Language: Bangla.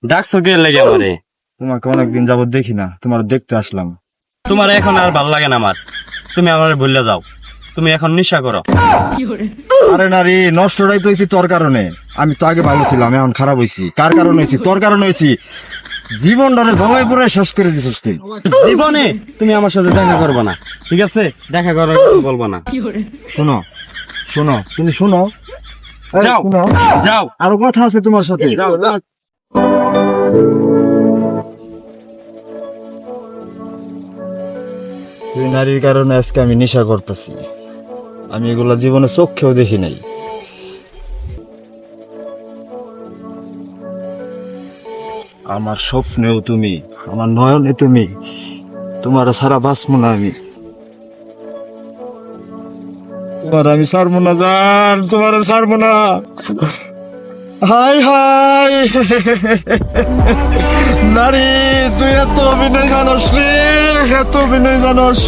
ডাকছো কে লেগে আমারে? তোমাকে অনেকদিন যাবত দেখি না, তোমার দেখতে আসলাম। তোমার এখন আর ভাল লাগে না আমার, তুমি আমার ভুলে যাও, তুমি এখন নেশা করো। আরে নারী নষ্টটাই তো হয়েছি তোর কারণে। আমি তো আগে ভালো ছিলাম, এখন খারাপ হয়েছি। কার কারণে হয়েছি? তোর কারণে হয়েছি। জীবনটারে জমাই পুরে শেষ করে দিছিস তুই। জীবনে তুমি আমার সাথে দেখা করবে না, ঠিক আছে? দেখা করার কথা বলবো না। শোনো শোনো, তুমি শোনো। এই, যাও শোনো। যাও। আরো কথা আছে তোমার সাথে। তুই নারীর কারণে আজকে আমি নেশা করতেছি। আমি এগুলা জীবনে চোখেও দেখি নাই। আমার স্বপ্নেও তুমি, আমার নয়নে তুমি। তোমার সারা বাঁচবো না আমি। তোমার আমি ছাড়বো না জান, তোমার ছাড়বো না। হাই হাই নারী, তুই এত অভিনয় জানোস রে, এত অভিনয় জানোস।